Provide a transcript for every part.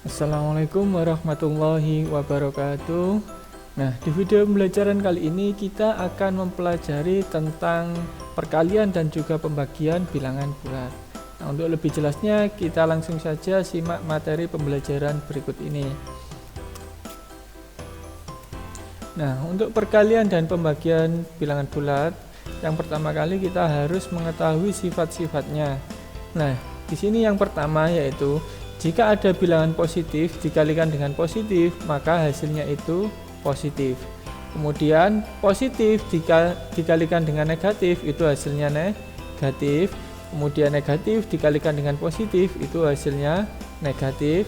Assalamualaikum warahmatullahi wabarakatuh. Nah, di video pembelajaran kali ini kita akan mempelajari tentang perkalian dan juga pembagian bilangan bulat. Nah, untuk lebih jelasnya kita langsung saja simak materi pembelajaran berikut ini. Nah, untuk perkalian dan pembagian bilangan bulat, yang pertama kali kita harus mengetahui sifat-sifatnya. Nah, di sini yang pertama yaitu jika ada bilangan positif dikalikan dengan positif, maka hasilnya itu positif. Kemudian positif dikalikan dengan negatif, itu hasilnya negatif. Kemudian negatif dikalikan dengan positif, itu hasilnya negatif.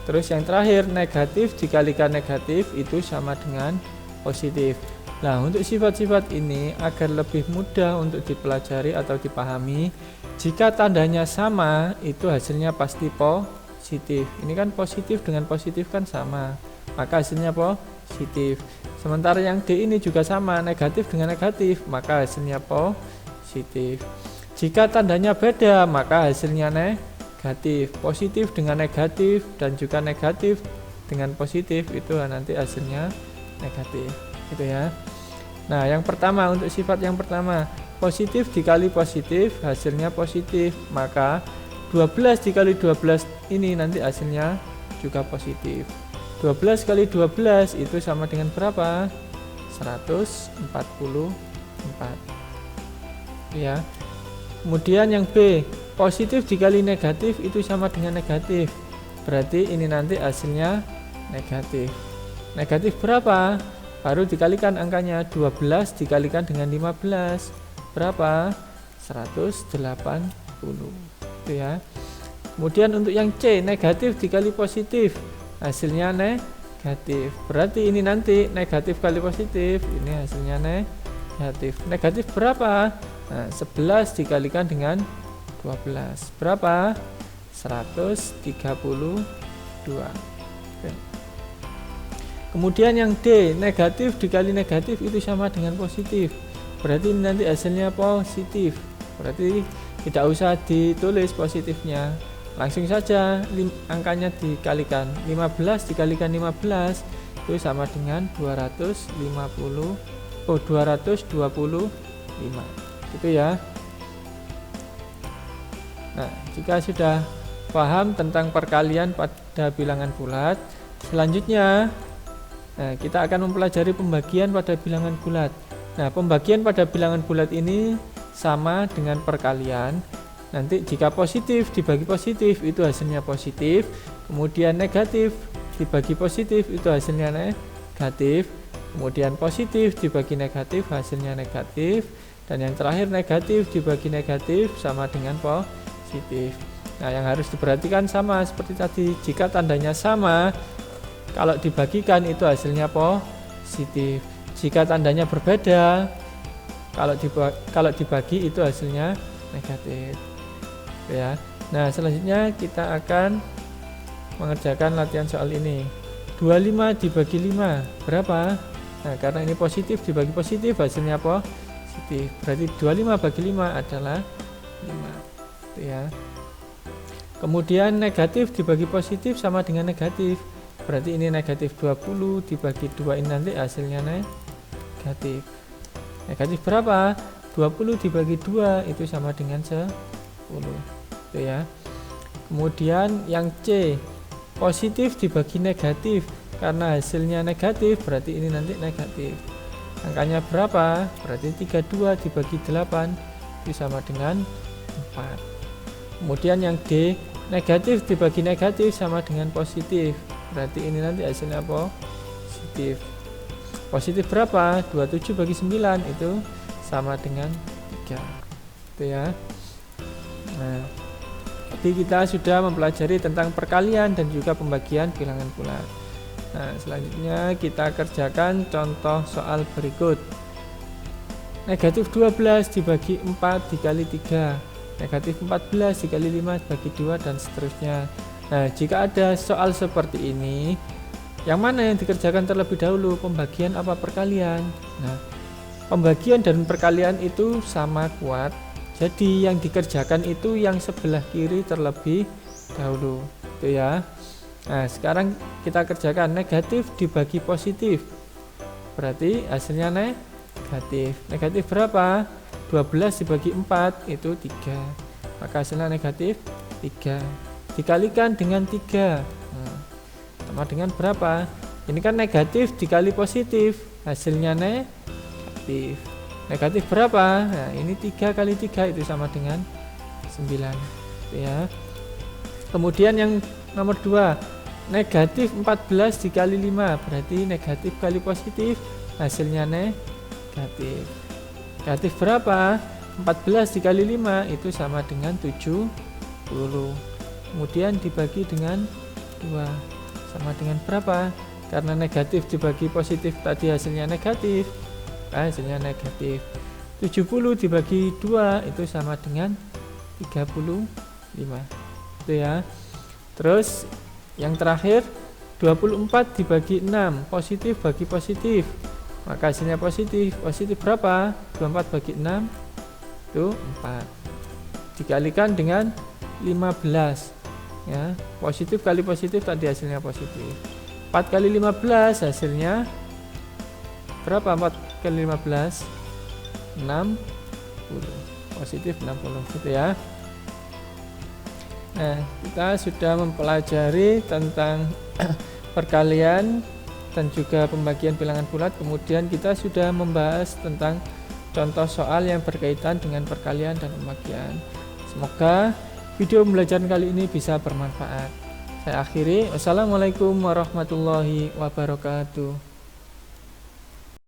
Terus yang terakhir, negatif dikalikan negatif, itu sama dengan positif. Nah, untuk sifat-sifat ini agar lebih mudah untuk dipelajari atau dipahami, jika tandanya sama, itu hasilnya pasti positif. Ini kan positif dengan positif kan sama, maka hasilnya positif. Sementara yang D ini juga sama, negatif dengan negatif, maka hasilnya positif. Jika tandanya beda, maka hasilnya negatif. Positif dengan negatif dan juga negatif dengan positif, itu nanti hasilnya negatif, gitu ya. Nah, yang pertama, untuk sifat yang pertama, positif dikali positif hasilnya positif, maka 12 dikali 12 ini nanti hasilnya juga positif. 12 kali 12 itu sama dengan berapa? 144 ya. Kemudian yang B, positif dikali negatif itu sama dengan negatif, berarti ini nanti hasilnya negatif. Negatif berapa? Baru dikalikan angkanya, 12 dikalikan dengan 15 berapa? 180, itu ya. Kemudian untuk yang C, negatif dikali positif hasilnya negatif, berarti ini nanti negatif kali positif, ini hasilnya negatif. Negatif berapa? Nah, 11 dikalikan dengan 12 berapa? 132. Oke. Kemudian yang D, negatif dikali negatif itu sama dengan positif, berarti ini nanti hasilnya positif, berarti tidak usah ditulis positifnya, langsung saja angkanya dikalikan. 15 dikalikan 15 itu sama dengan 225, gitu ya. Nah, jika sudah paham tentang perkalian pada bilangan bulat, selanjutnya kita akan mempelajari pembagian pada bilangan bulat. Nah, pembagian pada bilangan bulat ini sama dengan perkalian. Nanti jika positif dibagi positif itu hasilnya positif, kemudian negatif dibagi positif itu hasilnya negatif, kemudian positif dibagi negatif hasilnya negatif, dan yang terakhir negatif dibagi negatif sama dengan positif. Nah, yang harus diperhatikan sama seperti tadi, jika tandanya sama, kalau dibagikan itu hasilnya positif. Jika tandanya berbeda, kalau dibagi itu hasilnya negatif, ya. Nah, selanjutnya kita akan mengerjakan latihan soal ini. 25 dibagi 5 berapa? Nah, karena ini positif dibagi positif hasilnya positif, berarti 25 bagi 5 adalah 5, ya. Kemudian negatif dibagi positif sama dengan negatif, berarti ini negatif 20 dibagi 2, ini nanti hasilnya negatif. Negatif berapa? 20 dibagi 2 itu sama dengan 10, itu ya. Kemudian yang C, positif dibagi negatif, karena hasilnya negatif berarti ini nanti negatif. Angkanya berapa? Berarti 32 dibagi 8 itu sama dengan 4. Kemudian yang D, negatif dibagi negatif sama dengan positif, berarti ini nanti hasilnya positif. Positif berapa? 27 bagi 9 itu sama dengan 3, itu ya. Nah, jadi kita sudah mempelajari tentang perkalian dan juga pembagian bilangan bulat. Nah, selanjutnya kita kerjakan contoh soal berikut. Negatif 12 dibagi 4 dikali 3, negatif 14 dikali 5 bagi 2, dan seterusnya. Nah, jika ada soal seperti ini, yang mana yang dikerjakan terlebih dahulu, pembagian apa perkalian? Nah, pembagian dan perkalian itu sama kuat, jadi yang dikerjakan itu yang sebelah kiri terlebih dahulu, itu ya. Nah, sekarang kita kerjakan negatif dibagi positif. Berarti hasilnya negatif. Negatif berapa? 12 dibagi 4 itu 3. Maka hasilnya negatif 3. Dikalikan dengan 3. Nah, sama dengan berapa? Ini kan negatif dikali positif. Hasilnya negatif. Negatif berapa? Nah, ini 3 kali 3 itu sama dengan 9. Ya. Kemudian yang nomor 2, negatif 14 dikali 5, berarti negatif kali positif, hasilnya negatif. Negatif berapa? 14 dikali 5 itu sama dengan 70. Kemudian dibagi dengan 2, sama dengan berapa? Karena negatif dibagi positif tadi hasilnya negatif, hasilnya negatif. 70 dibagi 2 itu sama dengan 35. Itu ya. Terus yang terakhir 24 dibagi 6, positif bagi positif, maka hasilnya positif. Positif berapa? 24 bagi 6 itu 4. Dikalikan dengan 15 ya. Positif kali positif tadi hasilnya positif. 4 kali 15 hasilnya berapa? 4 kali 15 60. Positif 60 gitu ya. Nah, kita sudah mempelajari tentang perkalian dan juga pembagian bilangan bulat. Kemudian kita sudah membahas tentang contoh soal yang berkaitan dengan perkalian dan pembagian. Semoga video pembelajaran kali ini bisa bermanfaat. Saya akhiri. Wassalamualaikum warahmatullahi wabarakatuh.